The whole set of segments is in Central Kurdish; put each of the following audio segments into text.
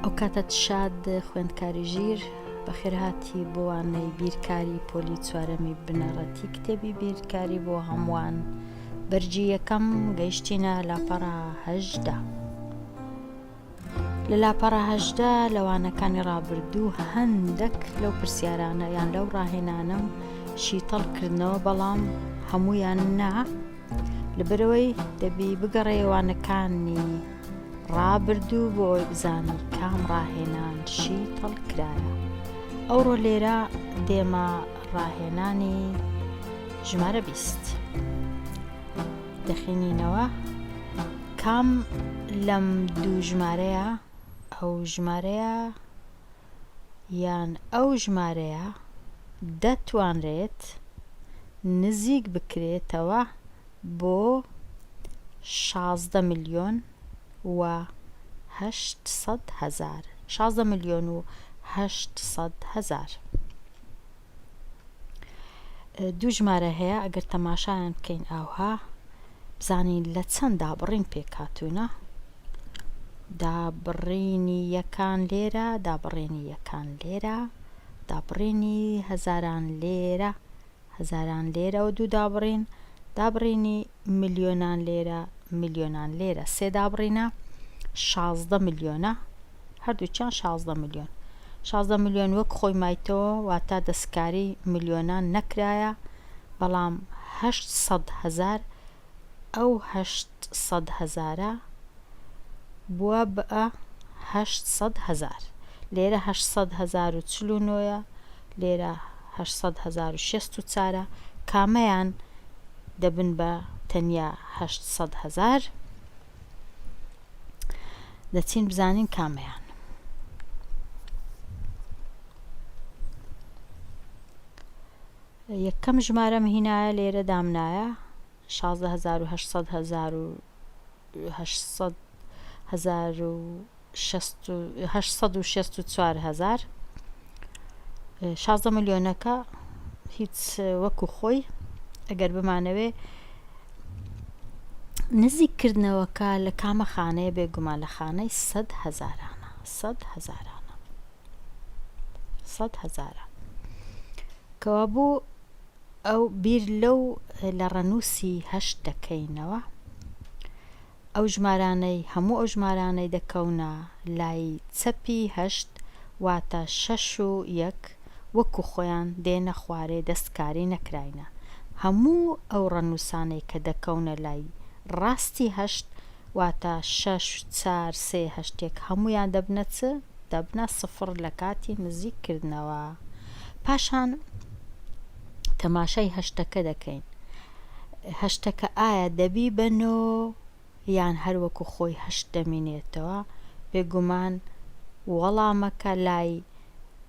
ئەو کاتت شاد خوێندکاری ژیر بەخێرهاتی بۆوانەی بیرکاری پۆلی چوارەمی بنەڕەتی کتێبی بیرکاری بۆ هەمووان بەرجی یەکەم گەیشتینە لاپەڕە 18. لە لاپەڕە 18 لەوانەکانی ڕابردوو هەندێک لەو پرسیارانە یان لەو ڕاهێنانەم شیتەڵ کردنەوە، بەڵام هەموویان نا، لەبەرەوەی دەبی بگەڕێوانەکانی ڕابردوو بۆ ئەوی بزانی کام ڕاهێنان شیتەڵ کرایە. ئەوڕۆ لێرە دێمە ڕاهێنانی ژمارە 20 دەخینینەوە. کام لەم دوو ژمارەیە، ئەو ژمارەیە یان ئەو ژمارەیە دەتوانرێت نزیک بکرێتەوە بۆ 16 ملیۆن و 800 هەزار. 16 ملیۆن و 800 هەزار. دوو ژمارە هەیە، ئەگەر تەماشایان بکەین ئاوها بزانین لە چەند دابڕین پێکاتوونە. دابڕینی یەکان لێرە، دابڕینی یەکان لێرە، دابڕینی هەزاران لێرە، هەزاران لێرە و دوو دابڕین، دابڕینی ملیۆنان لێرە، ملیۆنان لێرە. سێ دابڕینە 16 ملیۆنە، هەردووچیان 16 ملیۆن. 16 ملیۆن وەک خۆی مایتەوە واتە دەستکاری ملیۆنان نەکرایە، بەڵام 800 هەزار، ئەو 800 هەزارە بووە بە 800 هەزار. لێرە 800 هەزار و 49، لێرە 800 هەزار و 64. کامەیان دەبن بە تەنیا 800 هەزار. دەچین بزانین کامەیان. یەکەم ژمارەم هینایە لێرە دامنایە 16,800 هەزار و 864 هەزار. 16 ملیۆنەکە هیچ وەکو خۆی ئەگەر بمانەوێ نزیککردنەوەکە لە کامە خانەیە بێگومان لە خانەی 100 هەزارانە. 100 هەزارانە، 100 هەزارە کەوا بوو ئەو بیر لەو لە ڕەنووسی 8 دەکەینەوە. ئەو ژمارانەی هەموو ئەو ژمارانەی دەکەونە لای چەپی 8 واتە 6 و 1 وەکو خۆیان دێنە خوارێ دەستکاری نەکراینە. هەموو ئەو ڕەنووسانەی کە دەکەونە لای ڕاستی 8 واتە 6 4 3 8 1 هەمویان دەبنە چ؟ دەبنە سفر لە کاتی نزیککردنەوە. پاشان تەماشای هەشتەکە دەکەین. هەشتەکە ئایا دەبی بە 9 یان هەروەکو خۆی 8 دەمێنێتەوە؟ بێگومان وەڵامەکە لای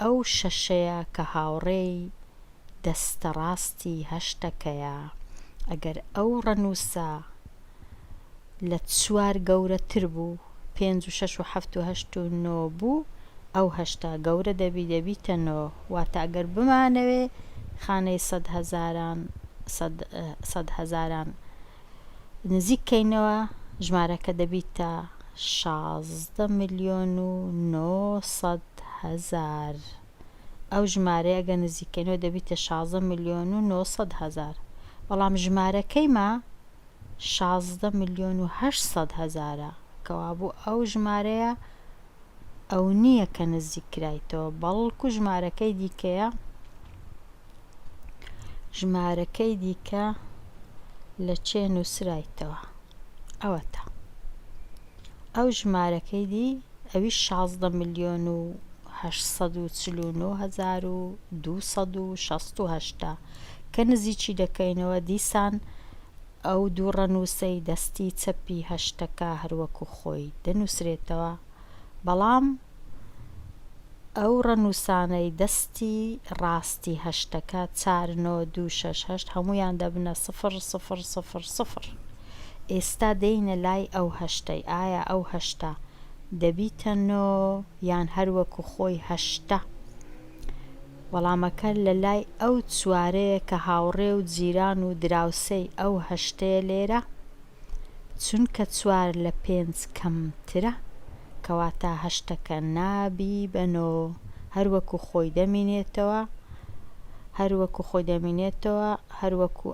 ئەو شەشەیە کە هاوڕێی دەستە ڕاستی هەشتەکەیە. ئەگەر ئەو ڕەنووسە لە 4 گەورەتر بوو، 5 و 6 و 7 و 8 و 9 بوو، ئەو هەشتا گەورە دەبیتە 9. واتە ئەگەر بمانەوێ خانەی 100 هەزاران نزیککەینەوە، ژمارەکە دەبیتە 16 ملیۆن و 900 هەزار. ئەو ژمارەیە ئەگە نزیککەینەوە دەبیتە 16 ملیۆن و 900 هەزار، بەڵام ژمارەکەیمە 16 ملیۆن و 800 هەزارە کەوا بوو ئەو ژمارەیە ئەو نییە کە نزیککرایتەوە، بەڵکو ژمارەکەی دیکەیە. ژمارەکەی دیکە لە چێ نووسرایتەوە؟ ئەوەتە ئەو ژمارەکەی دی، ئەوی 16 ملیۆن و 849 هەزار و 268 کە نزیکی دەکەینەوە. دیسان ئەو دوو ڕەنووسەی دەستی چەپی هەشتەکە هەروەکو خۆی دەنووسرێتەوە، بەڵام ئەو ڕەنووسانەی دەستی ڕاستی هەشتەکە 4 9 2 6 8 هەمویان دەبنە 0 0 0 0. ئێستا دەینە لای ئەو هەشتەی. ئایا ئەو هەشتە دەبیتە 9 یان هەروەکو خۆی 8؟ وەڵامەکە لە لای ئەو چوارەیە کە هاوڕێ و جیران و دراوسەی ئەو هەشتەیە لێرە، چونکە 4 لە 5 کەمترە کەواتە هەشتەکە نابیبەنۆ، هەروەکو خۆی دەمێنێتەوە، هەروەکو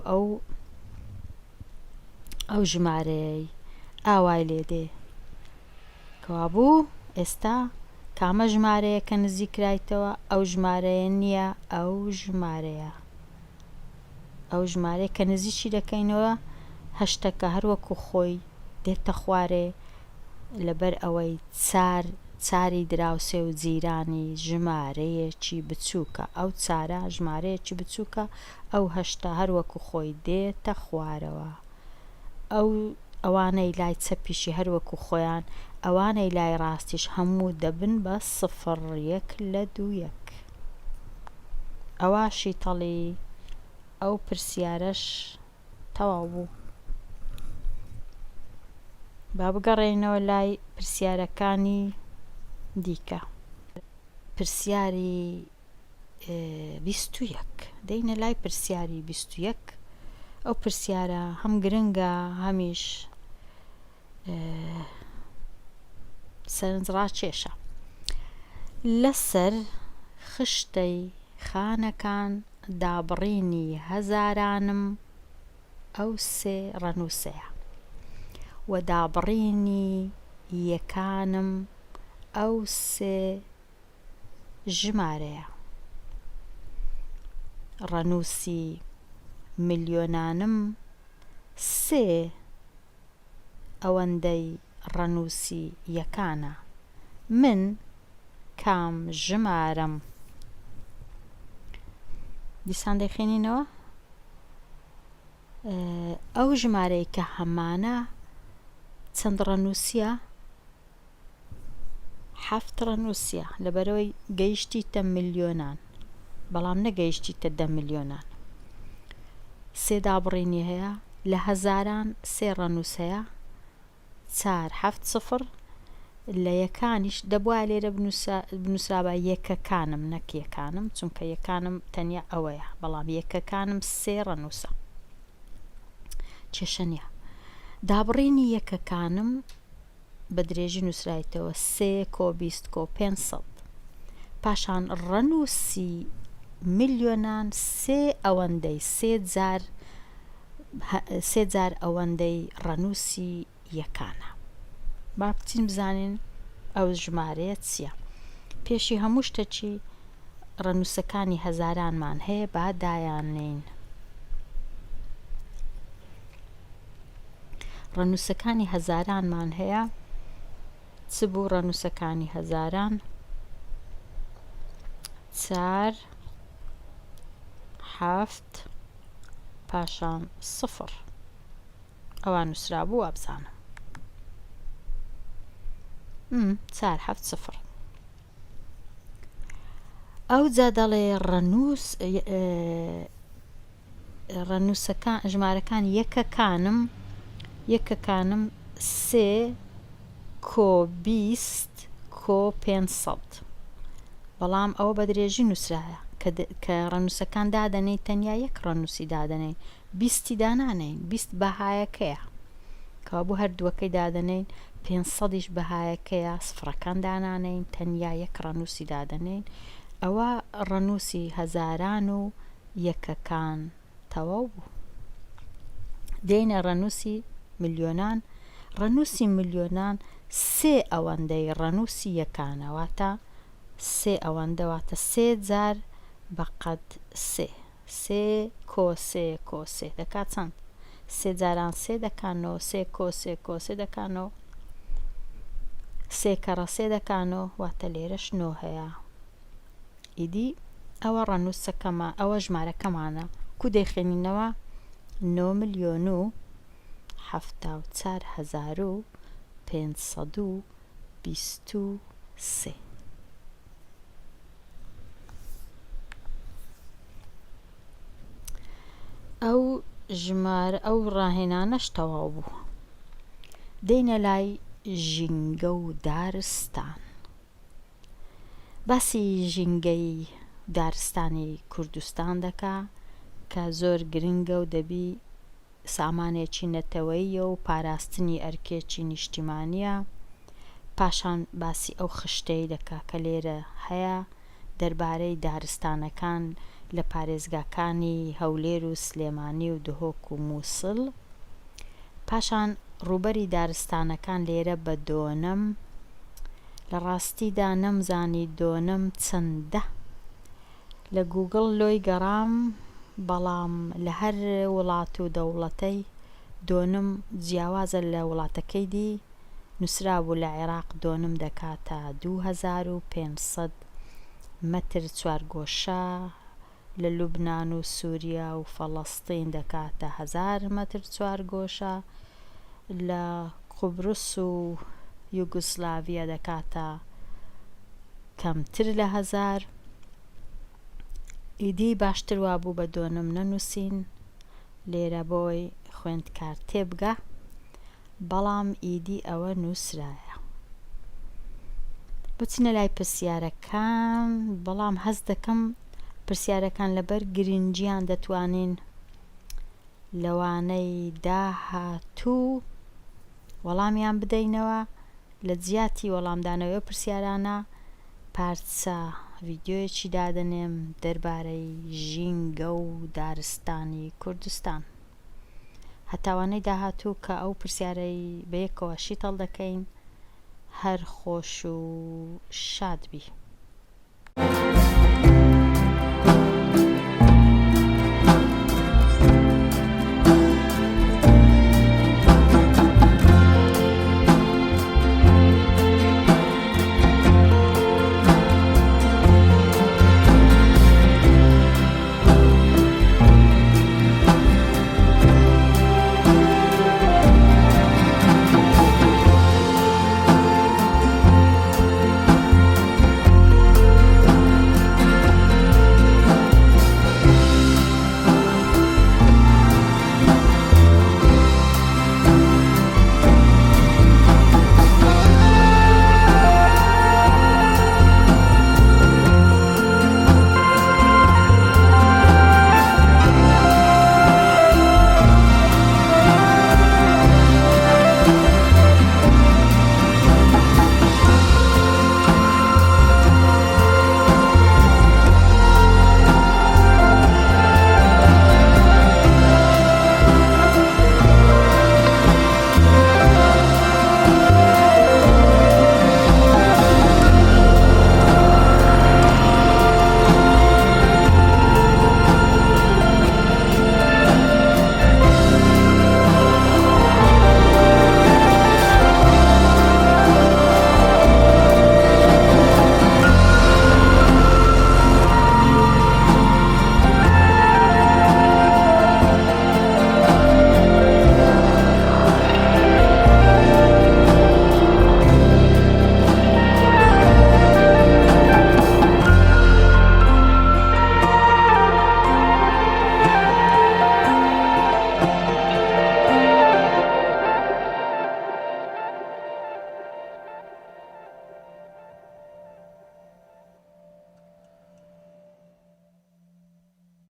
ئەو ژمارەی ئاوای لێدێ. کەوابوو ئێستا کامە ژمارەیە کە نزیکرایتەوە؟ ئەو ژمارەیە نییە، ئەو ژمارەیە کە نزیکی دەکەینەوە هەشتەکە هەروەکو خۆی دێتە خوارێ، لەبەر ئەوەی چاری دراوسێ و جیرانی ژمارەیەکی بچووکە. ئەو چارە ژمارەیەکی بچووکە، ئەو هەشتا هەروەکو خۆی دێتە خوارەوە. ئەوانەی لای چەپیشی هەروەکو خۆیان، ئەوانەی لای ڕاستیش هەموو دەبن بە 0 1 لە 2 1. ئەواشی تەڵی ئەو پرسیارەش تەواو بوو. با بگەڕێنەوە لای پرسیارەکانی دیکە. پرسیاری 21 دەینە لای پرسیاری 21. ئەو پرسیارە هەم گرنگە هەمیش سەرنجڕاکێشە. لەسەر خشتەی خانەکان دابڕینی هەزارانم ئەو 3 ڕەنووسەیە، و دابڕینی یەکانم ئەو 3 ژمارەیە. ڕەنووسی ملیۆنانم 3 ئەوەندەی ڕەنووسی یەکانە. من کام ژمارەم؟ دیسان دەیخێنینەوە. ئەو ژمارەی کە هەمانە چەند ڕەنووسیە؟ 7 ڕەنووسیە، لەبەرەوەی گەیشتیتە ملیۆنان، بەڵام نەگەیشتیتە 10 ملیۆنان. 3 دابڕینی هەیە، لە هەزاران 3 ڕەنووس هەیە، 4 7 0. لە یەکانیش دەبووە لێرە بنووسرابە یەکەکانم، نەک یەکانم، چونکە یەکانم تەنیا ئەوەیە، بەڵام یەکەکانم 3 ڕەنووسە، کێشە نییە. دابڕینی یەکەکانم بە درێژی نووسرایتەوە 3 20 500. پاشان ڕەنووسی ملیۆنان 3 ئەوەندەی 3 جار ئەوەندەی ڕەنووسی یەکانە. با بچین بزانین ئەو ژمارەیە چییە. پێشی هەموو شتێکی ڕەنووسەکانی هەزارانمان هەیە، با دایانێین. ڕەنووسەکانی هەزارانمان هەیە. چ بوو ڕەنووسەکانی هەزاران؟ 4 7 پاشان 0. ئەوان نووسرا بوو وابزانم. 4 7 0. ئەو جا دەڵێ ڕەنووسەکان ژمارەکان یەکەکانم 3 20 500. بەڵام ئەوە بە درێژی نووسرایە کە ڕەنووسەکان دادەنێت تەنیا یەک ڕەنووسی دادەنێن، 20 دانانین، 20 بەهایەکەیە، کەوابوو هەردووەکەی دادەنین. 500ش بەهایەکەیە، سفرەکان دانانین، تەنیا یەک ڕەنووسی دادەنین. ئەوە ڕەنووسی هەزاران و یەکەکان تەواو بوو. دێنە ڕەنووسی ملیۆنان. ڕەنووسی ملیۆنان 3 ئەوەندەی ڕەنووسی یەکانە، واتە 3 ئەوەندە، واتە 3 جار بەقەد 3. 3 کۆ 3 دەکات چەند؟ 3 جاران 3 دەکانەوە، 3 کۆ 3 دەکانەوە، 3 کەڕە 3 دەکانەوە، واتە لێرەش 9 هەیە. ئیدی ئەوە ڕەنووسەکەمە، ئەوە ژمارەکەمانە. کو دەیخێنینەوە 9,074,523. ئەو ڕاهێنانەش تەواو بوو. دێنە لای ژینگە و دارستان. باسی ژینگەی دارستانی کوردستان دەکا کە زۆر گرنگە و دەبی سامانێکی نەتەوەییە و پاراستنی ئەرکێکی نیشتیمانیە. پاشان باسی ئەو خشتەی دەکا کە لێرە هەیە دەربارەی دارستانەکان لە پارێزگاکانی هەولێر و سلێمانی و دهۆک و مووسڵ. پاشان ڕووبەری دارستانەکان لێرە بە دۆنەم، لە ڕاستیدا نەمزانی دۆنەم چەندە، لە گوگڵ لۆی گەڕام بەڵام لە هەر وڵات و دەوڵەتەی دۆنم جیاوازە لە وڵاتەکەی دی نووسرابوو لە عێراق دۆنم دەکاتە 2500 مەتر چوارگۆشە، لە لوبنان و سووریا و فەڵەستین دەکاتە 1000 مەتر چوارگۆشە، لە قوبرس و یوگسلاڤیا دەکاتە کەمتر لە 1000. ئیدی باشتر وابوو بە دۆنم نەنووسین لێرە بۆی خوێندکار تێبگە، بەڵام ئیدی ئەوە نووسرایە. بچینە لای پرسیارەکان، بەڵام هەست دەکەم پرسیارەکان لەبەر گرنگیان دەتوانین لەوانەی داهاتوو وەڵامیان بدەینەوە. لە جیاتی وەڵامدانەوەی پرسیارانە پارچە ڤیدیۆیەکی دادەنێم دەربارەی ژینگە و دارستانی کوردستان. هەتاوانەی داهاتوو کە ئەو پرسیارەی بەیەکەوە شیتەڵ دەکەین. هەر خۆش و شاد بی.